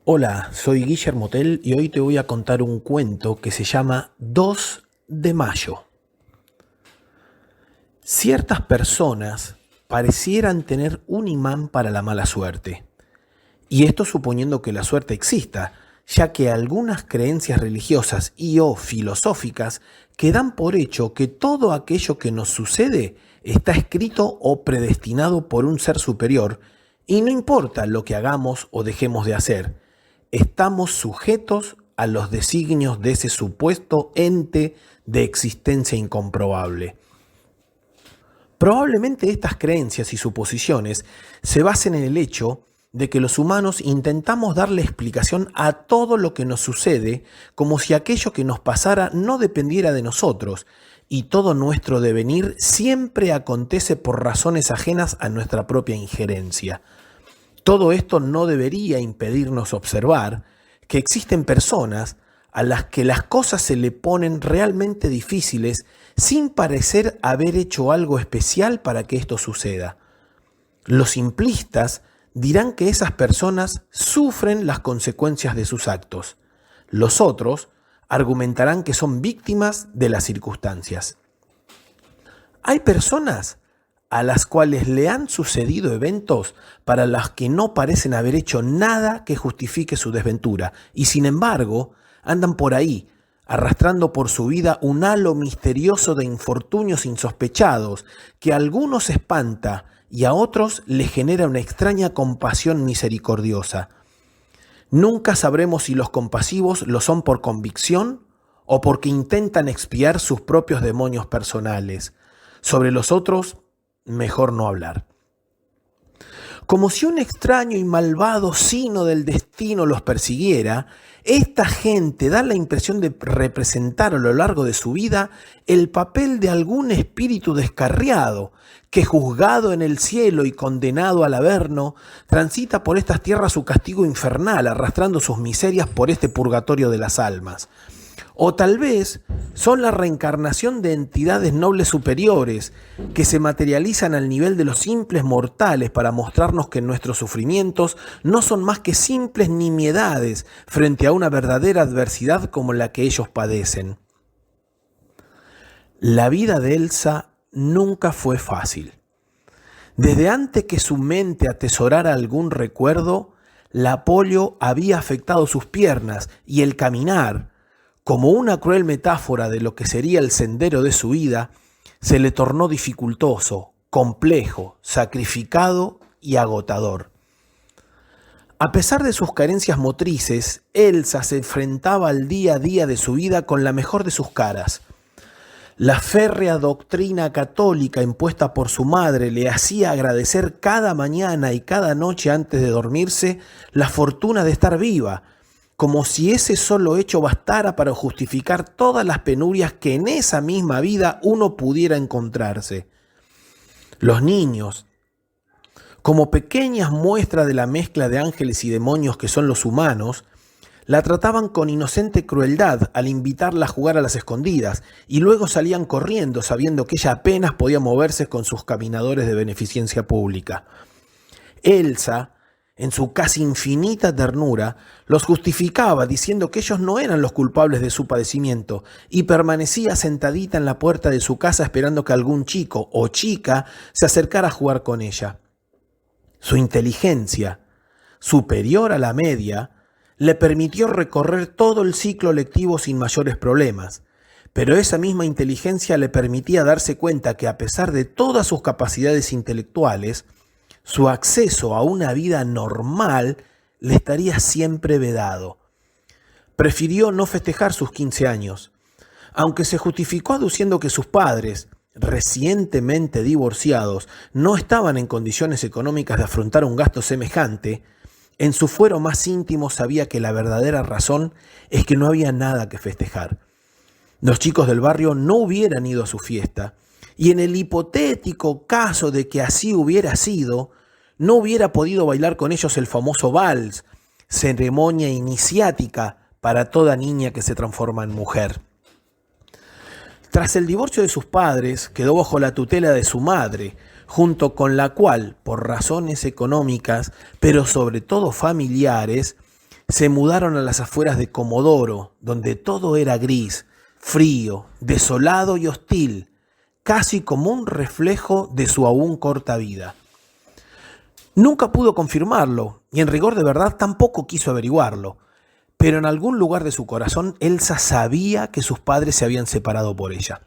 Hola, soy Guillermo Tell y hoy te voy a contar un cuento que se llama 2 de mayo. Ciertas personas parecieran tener un imán para la mala suerte, y esto suponiendo que la suerte exista, ya que algunas creencias religiosas y o filosóficas que dan por hecho que todo aquello que nos sucede está escrito o predestinado por un ser superior, y no importa lo que hagamos o dejemos de hacer, estamos sujetos a los designios de ese supuesto ente de existencia incomprobable. Probablemente estas creencias y suposiciones se basen en el hecho de que los humanos intentamos darle explicación a todo lo que nos sucede como si aquello que nos pasara no dependiera de nosotros y todo nuestro devenir siempre acontece por razones ajenas a nuestra propia injerencia. Todo esto no debería impedirnos observar que existen personas a las que las cosas se le ponen realmente difíciles sin parecer haber hecho algo especial para que esto suceda. Los simplistas dirán que esas personas sufren las consecuencias de sus actos. Los otros argumentarán que son víctimas de las circunstancias. Hay personas a las cuales le han sucedido eventos para los que no parecen haber hecho nada que justifique su desventura, y sin embargo andan por ahí, arrastrando por su vida un halo misterioso de infortunios insospechados, que a algunos espanta y a otros les genera una extraña compasión misericordiosa. Nunca sabremos si los compasivos lo son por convicción o porque intentan expiar sus propios demonios personales. Sobre los otros, mejor no hablar. Como si un extraño y malvado sino del destino los persiguiera, esta gente da la impresión de representar a lo largo de su vida el papel de algún espíritu descarriado que, juzgado en el cielo y condenado al averno, transita por estas tierras su castigo infernal, arrastrando sus miserias por este purgatorio de las almas. O tal vez son la reencarnación de entidades nobles superiores que se materializan al nivel de los simples mortales para mostrarnos que nuestros sufrimientos no son más que simples nimiedades frente a una verdadera adversidad como la que ellos padecen. La vida de Elsa nunca fue fácil. Desde antes que su mente atesorara algún recuerdo, la polio había afectado sus piernas y el caminar, como una cruel metáfora de lo que sería el sendero de su vida, se le tornó dificultoso, complejo, sacrificado y agotador. A pesar de sus carencias motrices, Elsa se enfrentaba al día a día de su vida con la mejor de sus caras. La férrea doctrina católica impuesta por su madre le hacía agradecer cada mañana y cada noche antes de dormirse la fortuna de estar viva, como si ese solo hecho bastara para justificar todas las penurias que en esa misma vida uno pudiera encontrarse. Los niños, como pequeñas muestras de la mezcla de ángeles y demonios que son los humanos, la trataban con inocente crueldad al invitarla a jugar a las escondidas, y luego salían corriendo sabiendo que ella apenas podía moverse con sus caminadores de beneficencia pública. Elsa, en su casi infinita ternura, los justificaba diciendo que ellos no eran los culpables de su padecimiento, y permanecía sentadita en la puerta de su casa esperando que algún chico o chica se acercara a jugar con ella. Su inteligencia, superior a la media, le permitió recorrer todo el ciclo lectivo sin mayores problemas, pero esa misma inteligencia le permitía darse cuenta que, a pesar de todas sus capacidades intelectuales, su acceso a una vida normal le estaría siempre vedado. Prefirió no festejar sus 15 años, aunque se justificó aduciendo que sus padres, recientemente divorciados, no estaban en condiciones económicas de afrontar un gasto semejante. En su fuero más íntimo sabía que la verdadera razón es que no había nada que festejar. Los chicos del barrio no hubieran ido a su fiesta, y en el hipotético caso de que así hubiera sido, no hubiera podido bailar con ellos el famoso vals, ceremonia iniciática para toda niña que se transforma en mujer. Tras el divorcio de sus padres, quedó bajo la tutela de su madre, junto con la cual, por razones económicas, pero sobre todo familiares, Se mudaron a las afueras de Comodoro, donde todo era gris, frío, desolado y hostil, casi como un reflejo de su aún corta vida. Nunca pudo confirmarlo, y en rigor de verdad tampoco quiso averiguarlo, pero en algún lugar de su corazón Elsa sabía que sus padres se habían separado por ella.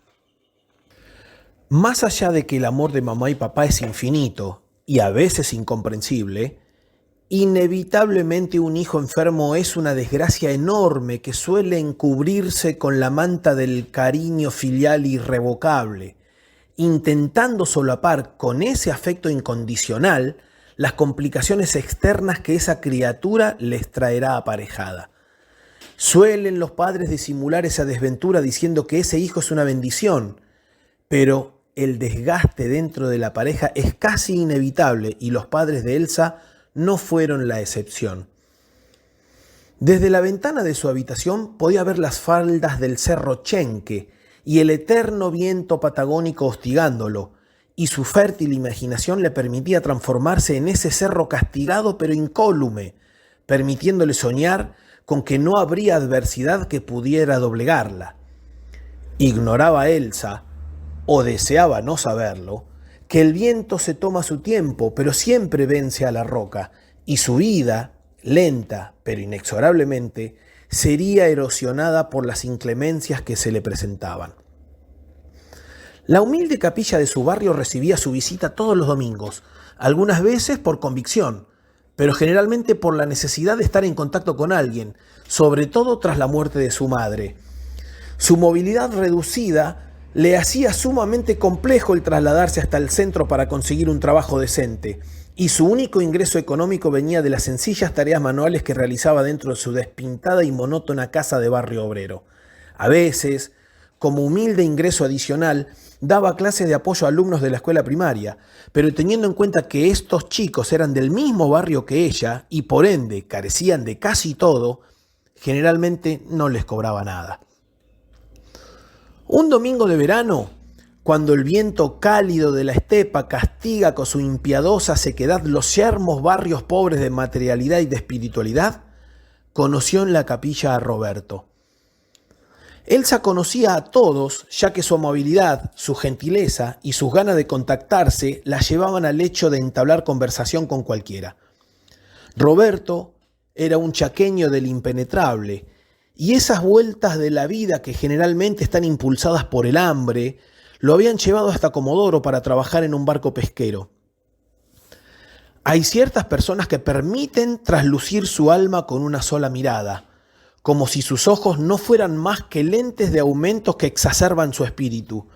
Más allá de que el amor de mamá y papá es infinito y a veces incomprensible, inevitablemente un hijo enfermo es una desgracia enorme que suele encubrirse con la manta del cariño filial irrevocable, intentando solapar con ese afecto incondicional las complicaciones externas que esa criatura les traerá aparejada. Suelen los padres disimular esa desventura diciendo que ese hijo es una bendición, pero el desgaste dentro de la pareja es casi inevitable y los padres de Elsa no fueron la excepción. Desde la ventana de su habitación podía ver las faldas del cerro Chenque y el eterno viento patagónico hostigándolo, y su fértil imaginación le permitía transformarse en ese cerro castigado pero incólume, permitiéndole soñar con que no habría adversidad que pudiera doblegarla. Ignoraba Elsa, o deseaba no saberlo, que el viento se toma su tiempo, pero siempre vence a la roca, y su vida, lenta pero inexorablemente, sería erosionada por las inclemencias que se le presentaban. La humilde capilla de su barrio recibía su visita todos los domingos, algunas veces por convicción, pero generalmente por la necesidad de estar en contacto con alguien, sobre todo tras la muerte de su madre. Su movilidad reducida le hacía sumamente complejo el trasladarse hasta el centro para conseguir un trabajo decente, y su único ingreso económico venía de las sencillas tareas manuales que realizaba dentro de su despintada y monótona casa de barrio obrero. A veces, como humilde ingreso adicional, daba clases de apoyo a alumnos de la escuela primaria, pero teniendo en cuenta que estos chicos eran del mismo barrio que ella y por ende carecían de casi todo, generalmente no les cobraba nada. Un domingo de verano, cuando el viento cálido de la estepa castiga con su impiedosa sequedad los yermos barrios pobres de materialidad y de espiritualidad, conoció en la capilla a Roberto. Elsa conocía a todos, ya que su amabilidad, su gentileza y sus ganas de contactarse la llevaban al hecho de entablar conversación con cualquiera. Roberto era un chaqueño del impenetrable, y esas vueltas de la vida que generalmente están impulsadas por el hambre, lo habían llevado hasta Comodoro para trabajar en un barco pesquero. Hay ciertas personas que permiten traslucir su alma con una sola mirada, como si sus ojos no fueran más que lentes de aumentos que exacerban su espíritu.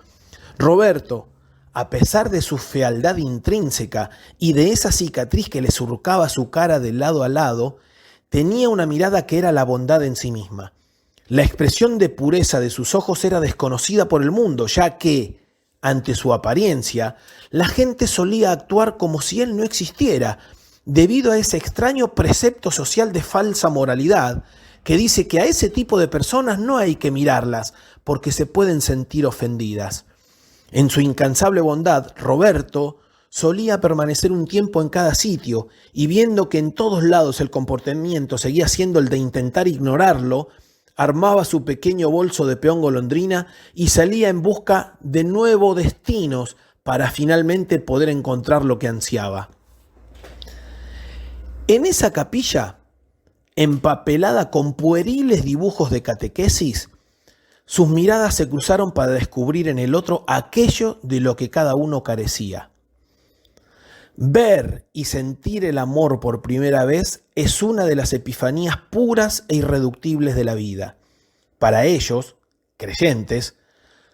Roberto, a pesar de su fealdad intrínseca y de esa cicatriz que le surcaba su cara de lado a lado, tenía una mirada que era la bondad en sí misma. La expresión de pureza de sus ojos era desconocida por el mundo, ya que, ante su apariencia, la gente solía actuar como si él no existiera, debido a ese extraño precepto social de falsa moralidad que dice que a ese tipo de personas no hay que mirarlas porque se pueden sentir ofendidas. En su incansable bondad, Roberto solía permanecer un tiempo en cada sitio y viendo que en todos lados el comportamiento seguía siendo el de intentar ignorarlo, armaba su pequeño bolso de peón golondrina y salía en busca de nuevos destinos para finalmente poder encontrar lo que ansiaba. En esa capilla, empapelada con pueriles dibujos de catequesis, sus miradas se cruzaron para descubrir en el otro aquello de lo que cada uno carecía. Ver y sentir el amor por primera vez es una de las epifanías puras e irreductibles de la vida. Para ellos, creyentes,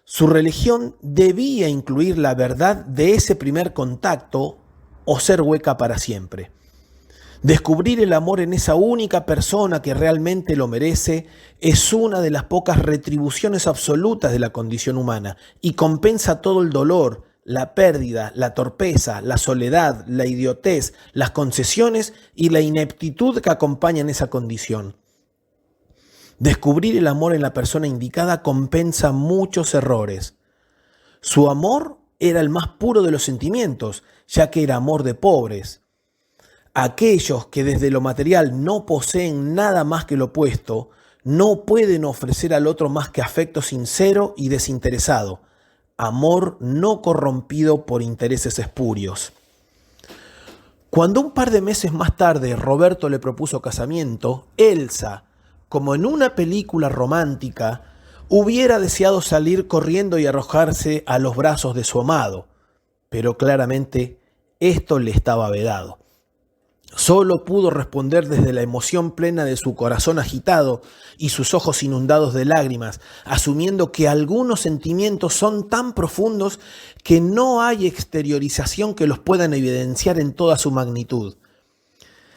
su religión debía incluir la verdad de ese primer contacto o ser hueca para siempre. Descubrir el amor en esa única persona que realmente lo merece es una de las pocas retribuciones absolutas de la condición humana y compensa todo el dolor, la pérdida, la torpeza, la soledad, la idiotez, las concesiones y la ineptitud que acompañan esa condición. Descubrir el amor en la persona indicada compensa muchos errores. Su amor era el más puro de los sentimientos, ya que era amor de pobres. Aquellos que desde lo material no poseen nada más que lo opuesto, no pueden ofrecer al otro más que afecto sincero y desinteresado, amor no corrompido por intereses espurios. Cuando un par de meses más tarde Roberto le propuso casamiento, Elsa, como en una película romántica, hubiera deseado salir corriendo y arrojarse a los brazos de su amado, pero claramente esto le estaba vedado. Solo pudo responder desde la emoción plena de su corazón agitado y sus ojos inundados de lágrimas, asumiendo que algunos sentimientos son tan profundos que no hay exteriorización que los puedan evidenciar en toda su magnitud.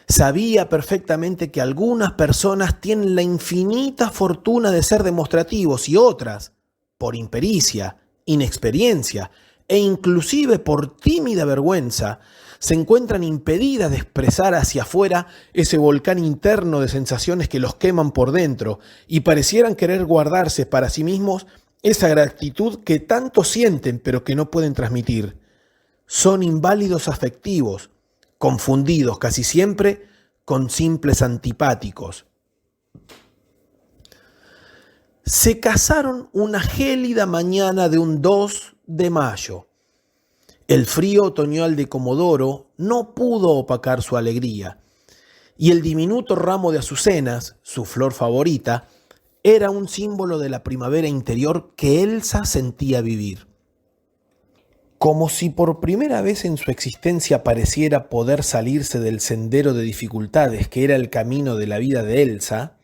Sabía perfectamente que algunas personas tienen la infinita fortuna de ser demostrativos y otras, por impericia, inexperiencia e inclusive por tímida vergüenza, se encuentran impedidas de expresar hacia afuera ese volcán interno de sensaciones que los queman por dentro y parecieran querer guardarse para sí mismos esa gratitud que tanto sienten pero que no pueden transmitir. Son inválidos afectivos, confundidos casi siempre con simples antipáticos. Se casaron una gélida mañana de un 2 de mayo. El frío otoñal de Comodoro no pudo opacar su alegría, y el diminuto ramo de azucenas, su flor favorita, era un símbolo de la primavera interior que Elsa sentía vivir. Como si por primera vez en su existencia pareciera poder salirse del sendero de dificultades que era el camino de la vida de Elsa,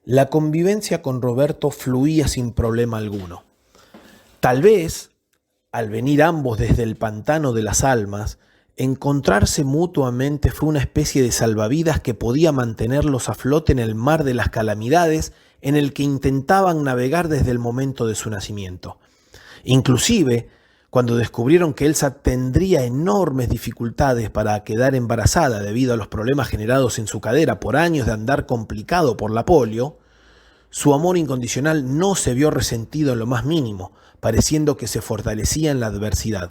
la convivencia con Roberto fluía sin problema alguno. Tal vez, al venir ambos desde el pantano de las almas, encontrarse mutuamente fue una especie de salvavidas que podía mantenerlos a flote en el mar de las calamidades en el que intentaban navegar desde el momento de su nacimiento. Inclusive, cuando descubrieron que Elsa tendría enormes dificultades para quedar embarazada debido a los problemas generados en su cadera por años de andar complicado por la polio, su amor incondicional no se vio resentido en lo más mínimo, pareciendo que se fortalecía en la adversidad.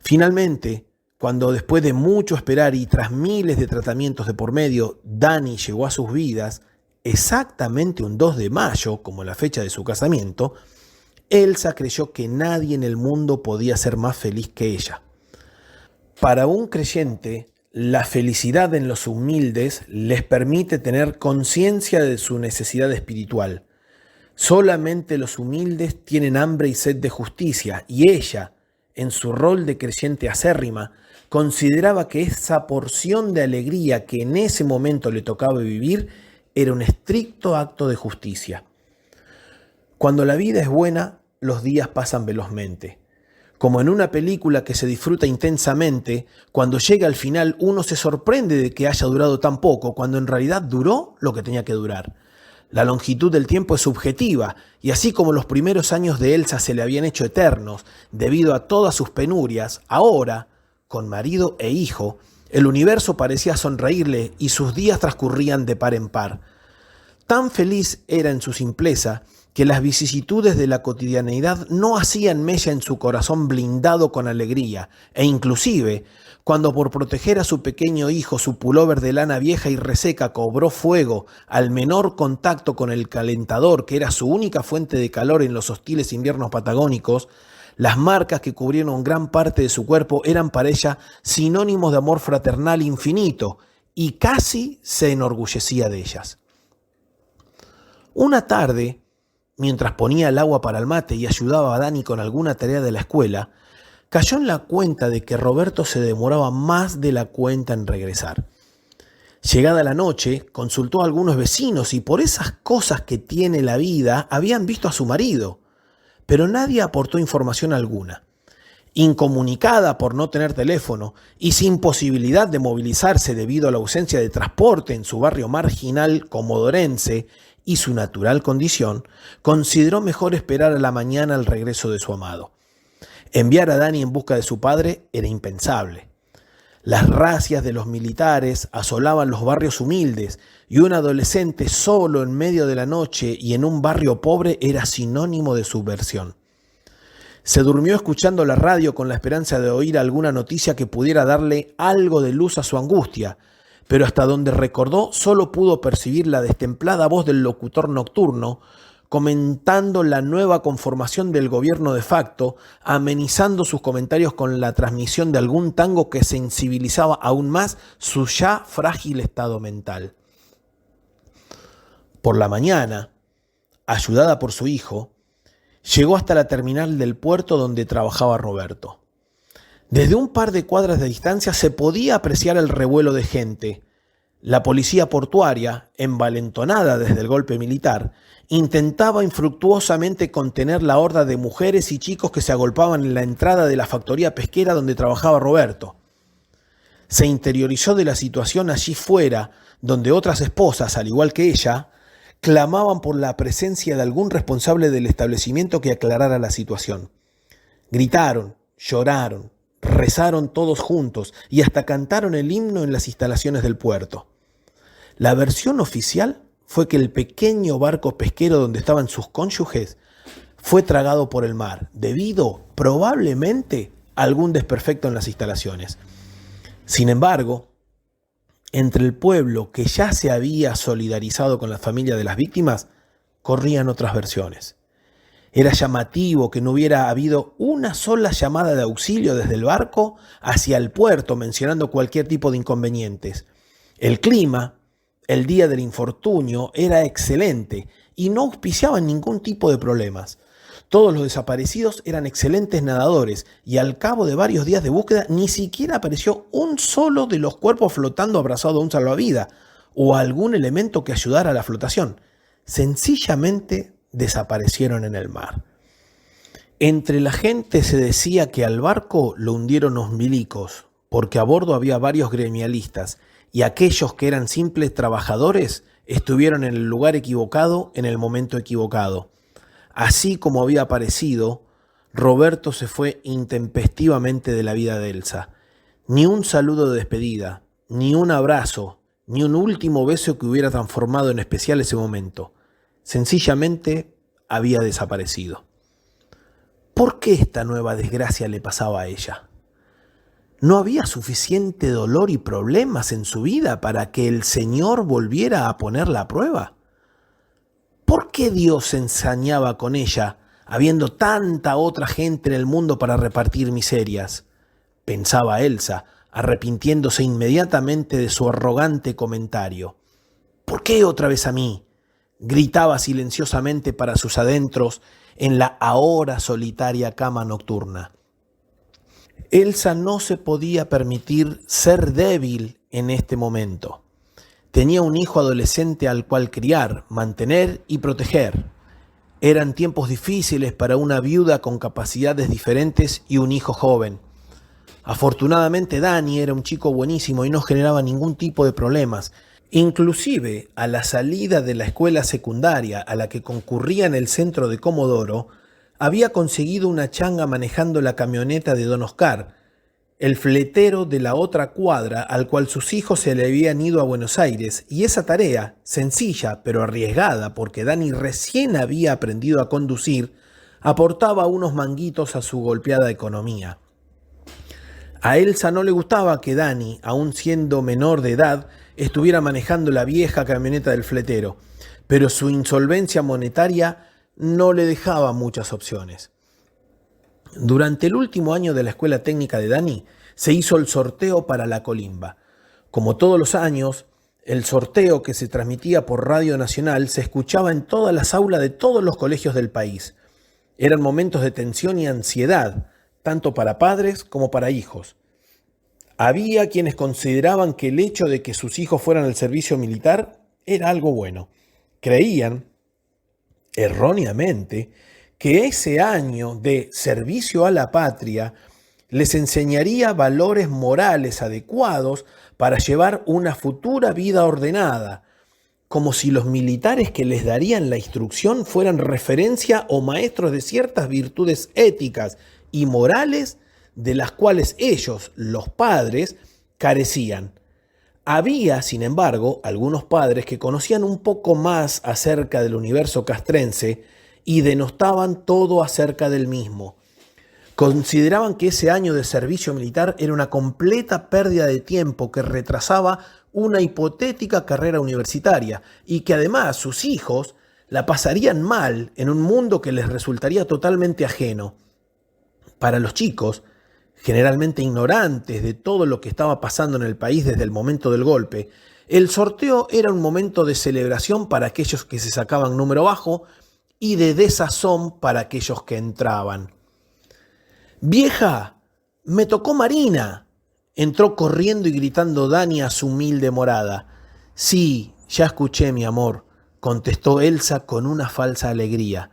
Finalmente, cuando después de mucho esperar y tras miles de tratamientos de por medio, Dani llegó a sus vidas, exactamente un 2 de mayo, como la fecha de su casamiento, Elsa creyó que nadie en el mundo podía ser más feliz que ella. Para un creyente, la felicidad en los humildes les permite tener conciencia de su necesidad espiritual. Solamente los humildes tienen hambre y sed de justicia, y ella, en su rol de creyente acérrima, consideraba que esa porción de alegría que en ese momento le tocaba vivir era un estricto acto de justicia. Cuando la vida es buena, los días pasan velozmente. Como en una película que se disfruta intensamente, cuando llega al final uno se sorprende de que haya durado tan poco, cuando en realidad duró lo que tenía que durar. La longitud del tiempo es subjetiva, y así como los primeros años de Elsa se le habían hecho eternos debido a todas sus penurias, ahora, con marido e hijo, el universo parecía sonreírle y sus días transcurrían de par en par. Tan feliz era en su simpleza que las vicisitudes de la cotidianeidad no hacían mella en su corazón blindado con alegría, e inclusive, cuando por proteger a su pequeño hijo su pullover de lana vieja y reseca cobró fuego al menor contacto con el calentador que era su única fuente de calor en los hostiles inviernos patagónicos, las marcas que cubrieron gran parte de su cuerpo eran para ella sinónimos de amor fraternal infinito, y casi se enorgullecía de ellas. Una tarde, mientras ponía el agua para el mate y ayudaba a Dani con alguna tarea de la escuela, cayó en la cuenta de que Roberto se demoraba más de la cuenta en regresar. Llegada la noche, consultó a algunos vecinos y por esas cosas que tiene la vida habían visto a su marido, pero nadie aportó información alguna. Incomunicada por no tener teléfono y sin posibilidad de movilizarse debido a la ausencia de transporte en su barrio marginal comodorense y su natural condición, consideró mejor esperar a la mañana el regreso de su amado. Enviar a Dani en busca de su padre era impensable. Las razias de los militares asolaban los barrios humildes y un adolescente solo en medio de la noche y en un barrio pobre era sinónimo de subversión. Se durmió escuchando la radio con la esperanza de oír alguna noticia que pudiera darle algo de luz a su angustia, pero hasta donde recordó solo pudo percibir la destemplada voz del locutor nocturno comentando la nueva conformación del gobierno de facto, amenizando sus comentarios con la transmisión de algún tango que sensibilizaba aún más su ya frágil estado mental. Por la mañana, ayudada por su hijo, llegó hasta la terminal del puerto donde trabajaba Roberto. Desde un par de cuadras de distancia se podía apreciar el revuelo de gente. La policía portuaria, envalentonada desde el golpe militar, intentaba infructuosamente contener la horda de mujeres y chicos que se agolpaban en la entrada de la factoría pesquera donde trabajaba Roberto. Se interiorizó de la situación allí fuera, donde otras esposas, al igual que ella, clamaban por la presencia de algún responsable del establecimiento que aclarara la situación. Gritaron, lloraron, rezaron todos juntos y hasta cantaron el himno en las instalaciones del puerto. La versión oficial fue que el pequeño barco pesquero donde estaban sus cónyuges fue tragado por el mar, debido probablemente a algún desperfecto en las instalaciones. Sin embargo, entre el pueblo que ya se había solidarizado con la familia de las víctimas, corrían otras versiones. Era llamativo que no hubiera habido una sola llamada de auxilio desde el barco hacia el puerto mencionando cualquier tipo de inconvenientes. El clima, el día del infortunio, era excelente y no auspiciaba ningún tipo de problemas. Todos los desaparecidos eran excelentes nadadores y al cabo de varios días de búsqueda ni siquiera apareció un solo de los cuerpos flotando abrazado a un salvavidas o a algún elemento que ayudara a la flotación. Sencillamente desaparecieron en el mar. Entre la gente se decía que al barco lo hundieron los milicos, porque a bordo había varios gremialistas y aquellos que eran simples trabajadores estuvieron en el lugar equivocado en el momento equivocado. Así como había aparecido, Roberto se fue intempestivamente de la vida de Elsa. Ni un saludo de despedida, ni un abrazo, ni un último beso que hubiera transformado en especial ese momento. Sencillamente había desaparecido. ¿Por qué esta nueva desgracia le pasaba a ella? ¿No había suficiente dolor y problemas en su vida para que el Señor volviera a ponerla a prueba? ¿Por qué Dios se ensañaba con ella, habiendo tanta otra gente en el mundo para repartir miserias? Pensaba Elsa, arrepintiéndose inmediatamente de su arrogante comentario. ¿Por qué otra vez a mí?, gritaba silenciosamente para sus adentros en la ahora solitaria cama nocturna. Elsa no se podía permitir ser débil en este momento. Tenía un hijo adolescente al cual criar, mantener y proteger. Eran tiempos difíciles para una viuda con capacidades diferentes y un hijo joven. Afortunadamente Dani era un chico buenísimo y no generaba ningún tipo de problemas. Inclusive a la salida de la escuela secundaria a la que concurría en el centro de Comodoro, había conseguido una changa manejando la camioneta de don Oscar, el fletero de la otra cuadra al cual sus hijos se le habían ido a Buenos Aires, y esa tarea, sencilla pero arriesgada porque Dani recién había aprendido a conducir, aportaba unos manguitos a su golpeada economía. A Elsa no le gustaba que Dani, aun siendo menor de edad, estuviera manejando la vieja camioneta del fletero, pero su insolvencia monetaria no le dejaba muchas opciones. Durante el último año de la escuela técnica de Dani, se hizo el sorteo para la colimba. Como todos los años, el sorteo que se transmitía por Radio Nacional se escuchaba en todas las aulas de todos los colegios del país. Eran momentos de tensión y ansiedad, tanto para padres como para hijos. Había quienes consideraban que el hecho de que sus hijos fueran al servicio militar era algo bueno. Creían, erróneamente, que ese año de servicio a la patria les enseñaría valores morales adecuados para llevar una futura vida ordenada, como si los militares que les darían la instrucción fueran referencia o maestros de ciertas virtudes éticas y morales de las cuales ellos, los padres, carecían. Había, sin embargo, algunos padres que conocían un poco más acerca del universo castrense y denostaban todo acerca del mismo. Consideraban que ese año de servicio militar era una completa pérdida de tiempo que retrasaba una hipotética carrera universitaria y que además sus hijos la pasarían mal en un mundo que les resultaría totalmente ajeno. Para los chicos, generalmente ignorantes de todo lo que estaba pasando en el país desde el momento del golpe, el sorteo era un momento de celebración para aquellos que se sacaban número bajo y de desazón para aquellos que entraban. «Vieja, me tocó Marina», entró corriendo y gritando Dani a su humilde morada. «Sí, ya escuché, mi amor», contestó Elsa con una falsa alegría.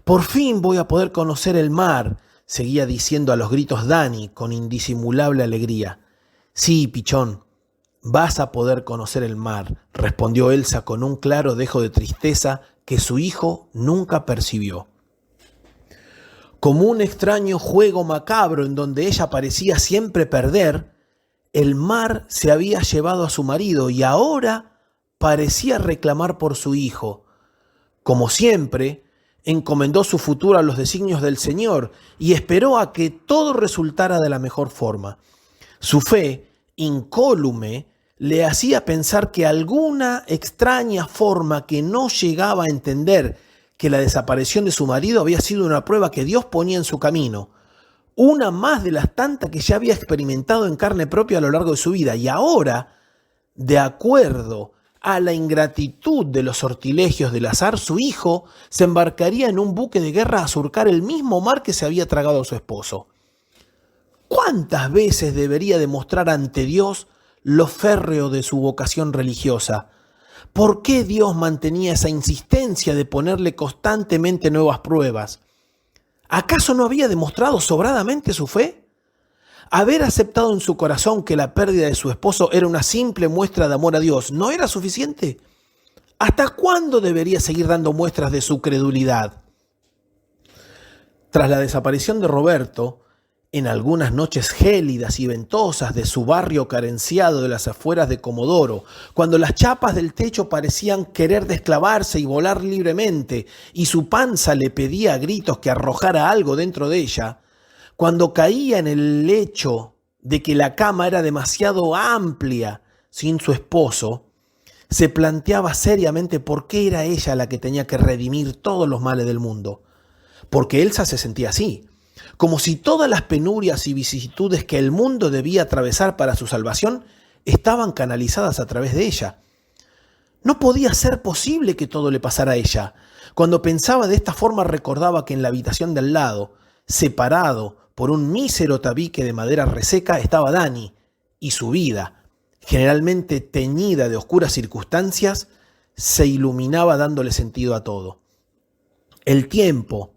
«Por fin voy a poder conocer el mar», seguía diciendo a los gritos Dani con indisimulable alegría. «Sí, pichón, vas a poder conocer el mar», respondió Elsa con un claro dejo de tristeza que su hijo nunca percibió. Como un extraño juego macabro en donde ella parecía siempre perder, el mar se había llevado a su marido y ahora parecía reclamar por su hijo. Como siempre, encomendó su futuro a los designios del Señor y esperó a que todo resultara de la mejor forma. Su fe, incólume, le hacía pensar que alguna extraña forma que no llegaba a entender que la desaparición de su marido había sido una prueba que Dios ponía en su camino, una más de las tantas que ya había experimentado en carne propia a lo largo de su vida, y ahora, de acuerdo a la ingratitud de los sortilegios del azar, su hijo se embarcaría en un buque de guerra a surcar el mismo mar que se había tragado a su esposo. ¿Cuántas veces debería demostrar ante Dios lo férreo de su vocación religiosa? ¿Por qué Dios mantenía esa insistencia de ponerle constantemente nuevas pruebas? ¿Acaso no había demostrado sobradamente su fe? Haber aceptado en su corazón que la pérdida de su esposo era una simple muestra de amor a Dios, ¿no era suficiente? ¿Hasta cuándo debería seguir dando muestras de su credulidad? Tras la desaparición de Roberto, en algunas noches gélidas y ventosas de su barrio carenciado de las afueras de Comodoro, cuando las chapas del techo parecían querer desclavarse y volar libremente, y su panza le pedía a gritos que arrojara algo dentro de ella, cuando caía en el hecho de que la cama era demasiado amplia sin su esposo, se planteaba seriamente por qué era ella la que tenía que redimir todos los males del mundo. Porque Elsa se sentía así, como si todas las penurias y vicisitudes que el mundo debía atravesar para su salvación estaban canalizadas a través de ella. No podía ser posible que todo le pasara a ella. Cuando pensaba de esta forma recordaba que en la habitación de al lado, separado por un mísero tabique de madera reseca, estaba Dani, y su vida, generalmente teñida de oscuras circunstancias, se iluminaba dándole sentido a todo. El tiempo,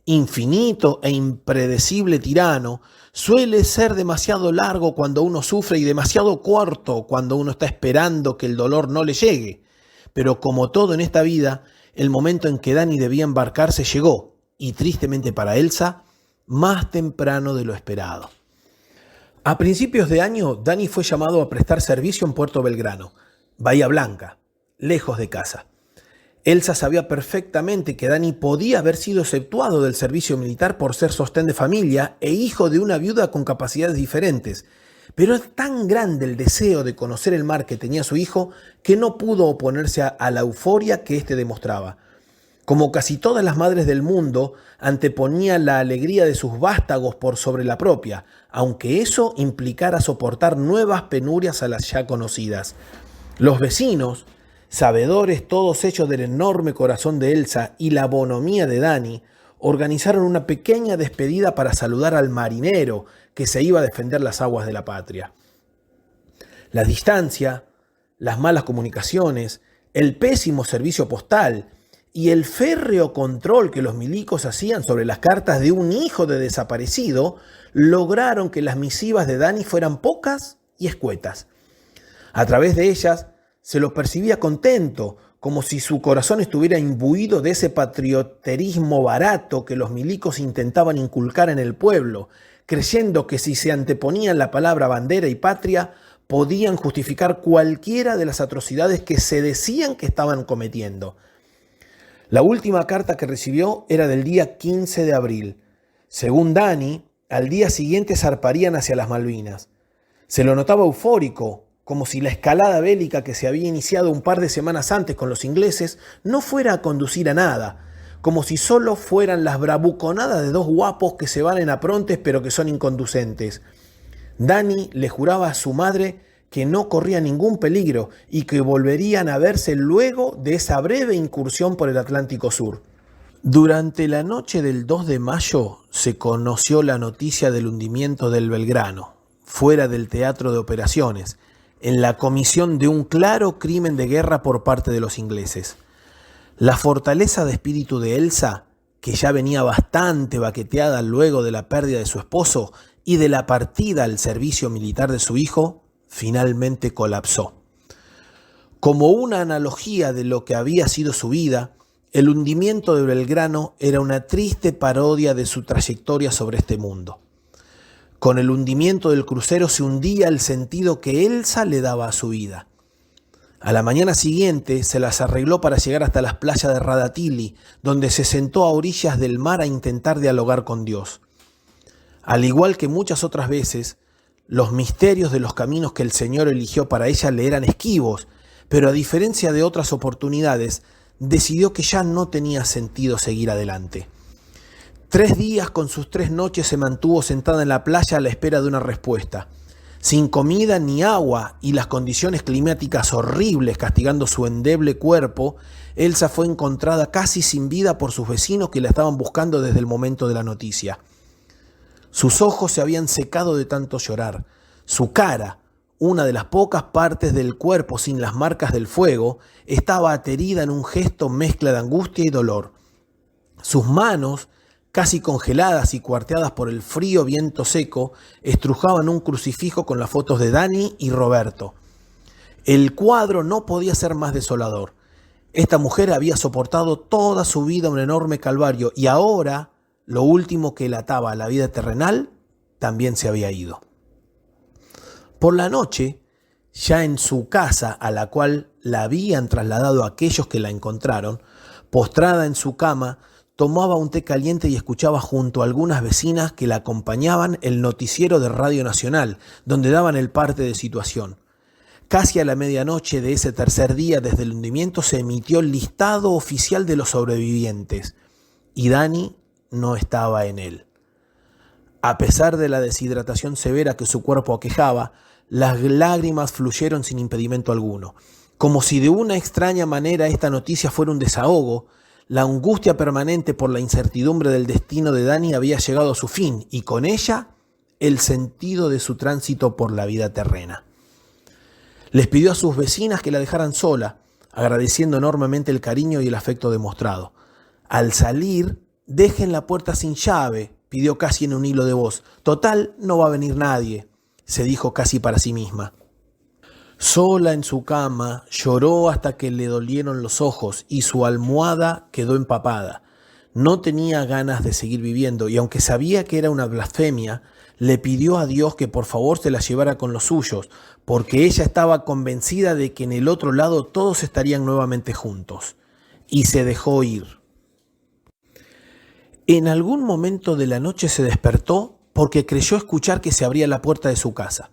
infinito e impredecible tirano, suele ser demasiado largo cuando uno sufre y demasiado corto cuando uno está esperando que el dolor no le llegue. Pero como todo en esta vida, el momento en que Dani debía embarcarse llegó, y tristemente para Elsa, más temprano de lo esperado. A principios de año, Dani fue llamado a prestar servicio en Puerto Belgrano, Bahía Blanca, lejos de casa. Elsa sabía perfectamente que Dani podía haber sido exceptuado del servicio militar por ser sostén de familia e hijo de una viuda con capacidades diferentes, pero es tan grande el deseo de conocer el mar que tenía su hijo que no pudo oponerse a la euforia que éste demostraba. Como casi todas las madres del mundo, anteponía la alegría de sus vástagos por sobre la propia, aunque eso implicara soportar nuevas penurias a las ya conocidas. Los vecinos, sabedores todos hechos del enorme corazón de Elsa y la bonomía de Dani, organizaron una pequeña despedida para saludar al marinero que se iba a defender las aguas de la patria. La distancia, las malas comunicaciones, el pésimo servicio postal y el férreo control que los milicos hacían sobre las cartas de un hijo de desaparecido lograron que las misivas de Dani fueran pocas y escuetas. A través de ellas se lo percibía contento, como si su corazón estuviera imbuido de ese patrioterismo barato que los milicos intentaban inculcar en el pueblo, creyendo que si se anteponían la palabra bandera y patria, podían justificar cualquiera de las atrocidades que se decían que estaban cometiendo. La última carta que recibió era del día 15 de abril. Según Dani, al día siguiente zarparían hacia las Malvinas. Se lo notaba eufórico, como si la escalada bélica que se había iniciado un par de semanas antes con los ingleses no fuera a conducir a nada, como si solo fueran las bravuconadas de dos guapos que se van en aprontes pero que son inconducentes. Dani le juraba a su madre que no corría ningún peligro y que volverían a verse luego de esa breve incursión por el Atlántico Sur. Durante la noche del 2 de mayo se conoció la noticia del hundimiento del Belgrano, fuera del teatro de operaciones, en la comisión de un claro crimen de guerra por parte de los ingleses. La fortaleza de espíritu de Elsa, que ya venía bastante baqueteada luego de la pérdida de su esposo y de la partida al servicio militar de su hijo, finalmente colapsó. Como una analogía de lo que había sido su vida, el hundimiento de Belgrano era una triste parodia de su trayectoria sobre este mundo. Con el hundimiento del crucero se hundía el sentido que Elsa le daba a su vida. A la mañana siguiente se las arregló para llegar hasta las playas de Radatili, donde se sentó a orillas del mar a intentar dialogar con Dios. Al igual que muchas otras veces, los misterios de los caminos que el Señor eligió para ella le eran esquivos, pero a diferencia de otras oportunidades, decidió que ya no tenía sentido seguir adelante. 3 días con sus 3 noches se mantuvo sentada en la playa a la espera de una respuesta. Sin comida ni agua y las condiciones climáticas horribles castigando su endeble cuerpo, Elsa fue encontrada casi sin vida por sus vecinos que la estaban buscando desde el momento de la noticia. Sus ojos se habían secado de tanto llorar. Su cara, una de las pocas partes del cuerpo sin las marcas del fuego, estaba aterida en un gesto mezcla de angustia y dolor. Sus manos, casi congeladas y cuarteadas por el frío viento seco, estrujaban un crucifijo con las fotos de Dani y Roberto. El cuadro no podía ser más desolador. Esta mujer había soportado toda su vida un enorme calvario y ahora lo último que la ataba a la vida terrenal también se había ido. Por la noche, ya en su casa a la cual la habían trasladado aquellos que la encontraron, postrada en su cama, tomaba un té caliente y escuchaba junto a algunas vecinas que la acompañaban el noticiero de Radio Nacional, donde daban el parte de situación. Casi a la medianoche de ese tercer día desde el hundimiento se emitió el listado oficial de los sobrevivientes, y Dani no estaba en él. A pesar de la deshidratación severa que su cuerpo aquejaba, las lágrimas fluyeron sin impedimento alguno. Como si de una extraña manera esta noticia fuera un desahogo, la angustia permanente por la incertidumbre del destino de Dani había llegado a su fin y con ella el sentido de su tránsito por la vida terrena. Les pidió a sus vecinas que la dejaran sola, agradeciendo enormemente el cariño y el afecto demostrado. Al salir, dejen la puerta sin llave, pidió casi en un hilo de voz. Total, no va a venir nadie, se dijo casi para sí misma. Sola en su cama, lloró hasta que le dolieron los ojos y su almohada quedó empapada. No tenía ganas de seguir viviendo y aunque sabía que era una blasfemia, le pidió a Dios que por favor se la llevara con los suyos, porque ella estaba convencida de que en el otro lado todos estarían nuevamente juntos. Y se dejó ir. En algún momento de la noche se despertó porque creyó escuchar que se abría la puerta de su casa.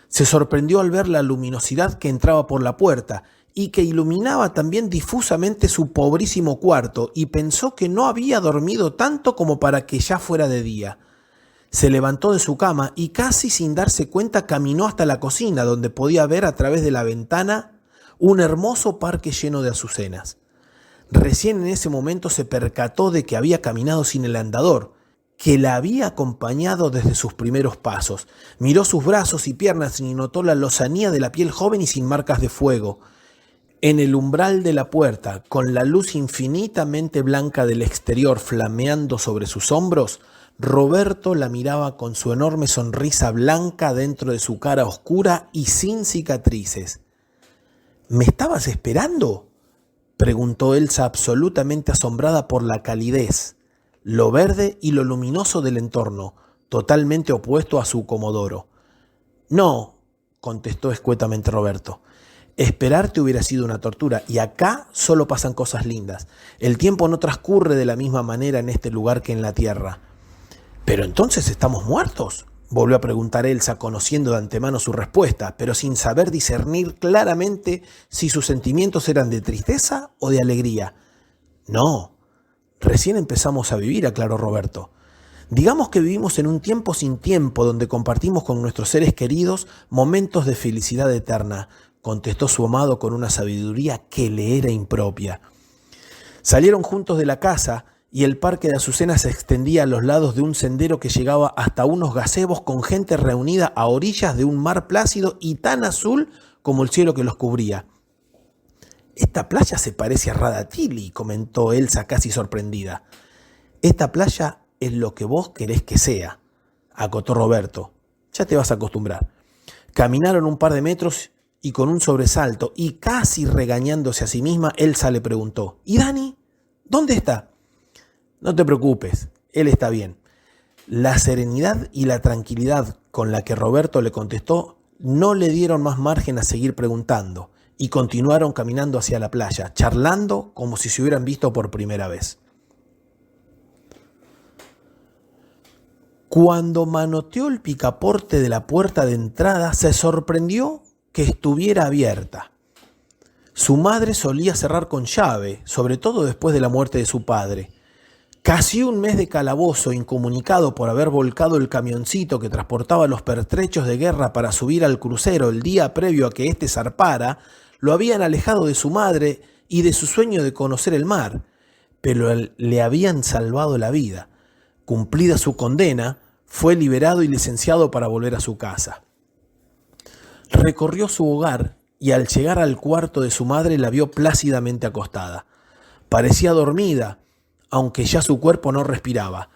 Se sorprendió al ver la luminosidad que entraba por la puerta y que iluminaba también difusamente su pobrísimo cuarto y pensó que no había dormido tanto como para que ya fuera de día. Se levantó de su cama y casi sin darse cuenta caminó hasta la cocina donde podía ver a través de la ventana un hermoso parque lleno de azucenas. Recién en ese momento se percató de que había caminado sin el andador, que la había acompañado desde sus primeros pasos. Miró sus brazos y piernas y notó la lozanía de la piel joven y sin marcas de fuego. En el umbral de la puerta, con la luz infinitamente blanca del exterior flameando sobre sus hombros, Roberto la miraba con su enorme sonrisa blanca dentro de su cara oscura y sin cicatrices. ¿Me estabas esperando?, preguntó Elsa absolutamente asombrada por la calidez, lo verde y lo luminoso del entorno, totalmente opuesto a su Comodoro. No, contestó escuetamente Roberto. Esperarte hubiera sido una tortura y acá solo pasan cosas lindas. El tiempo no transcurre de la misma manera en este lugar que en la tierra. ¿Pero entonces estamos muertos?, volvió a preguntar Elsa, conociendo de antemano su respuesta, pero sin saber discernir claramente si sus sentimientos eran de tristeza o de alegría. No, recién empezamos a vivir, aclaró Roberto. Digamos que vivimos en un tiempo sin tiempo, donde compartimos con nuestros seres queridos momentos de felicidad eterna, contestó su amado con una sabiduría que le era impropia. Salieron juntos de la casa y el parque de Azucena se extendía a los lados de un sendero que llegaba hasta unos gazebos con gente reunida a orillas de un mar plácido y tan azul como el cielo que los cubría. «Esta playa se parece a Radatili», comentó Elsa casi sorprendida. «Esta playa es lo que vos querés que sea», acotó Roberto. «Ya te vas a acostumbrar». Caminaron un par de metros y con un sobresalto y casi regañándose a sí misma, Elsa le preguntó: «¿Y Dani? ¿Dónde está?» «No te preocupes, él está bien». La serenidad y la tranquilidad con la que Roberto le contestó no le dieron más margen a seguir preguntando y continuaron caminando hacia la playa, charlando como si se hubieran visto por primera vez. Cuando manoteó el picaporte de la puerta de entrada, se sorprendió que estuviera abierta. Su madre solía cerrar con llave, sobre todo después de la muerte de su padre. Casi un mes de calabozo, incomunicado por haber volcado el camioncito que transportaba los pertrechos de guerra para subir al crucero el día previo a que éste zarpara, lo habían alejado de su madre y de su sueño de conocer el mar, pero le habían salvado la vida. Cumplida su condena, fue liberado y licenciado para volver a su casa. Recorrió su hogar y al llegar al cuarto de su madre la vio plácidamente acostada. Parecía dormida, aunque ya su cuerpo no respiraba.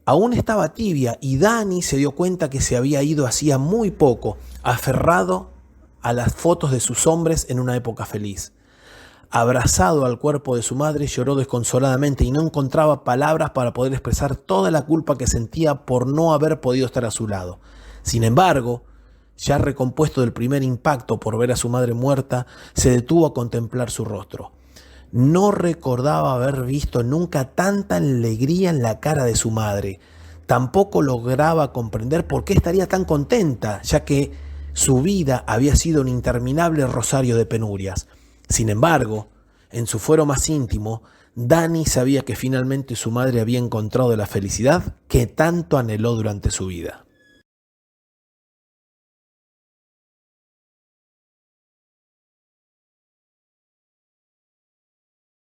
Aún estaba tibia y Dani se dio cuenta que se había ido hacía muy poco, aferrado a las fotos de sus hombres en una época feliz. Abrazado al cuerpo de su madre, lloró desconsoladamente y no encontraba palabras para poder expresar toda la culpa que sentía por no haber podido estar a su lado. Sin embargo, ya recompuesto del primer impacto por ver a su madre muerta, se detuvo a contemplar su rostro. No recordaba haber visto nunca tanta alegría en la cara de su madre. Tampoco lograba comprender por qué estaría tan contenta, ya que su vida había sido un interminable rosario de penurias. Sin embargo, en su fuero más íntimo, Dani sabía que finalmente su madre había encontrado la felicidad que tanto anheló durante su vida.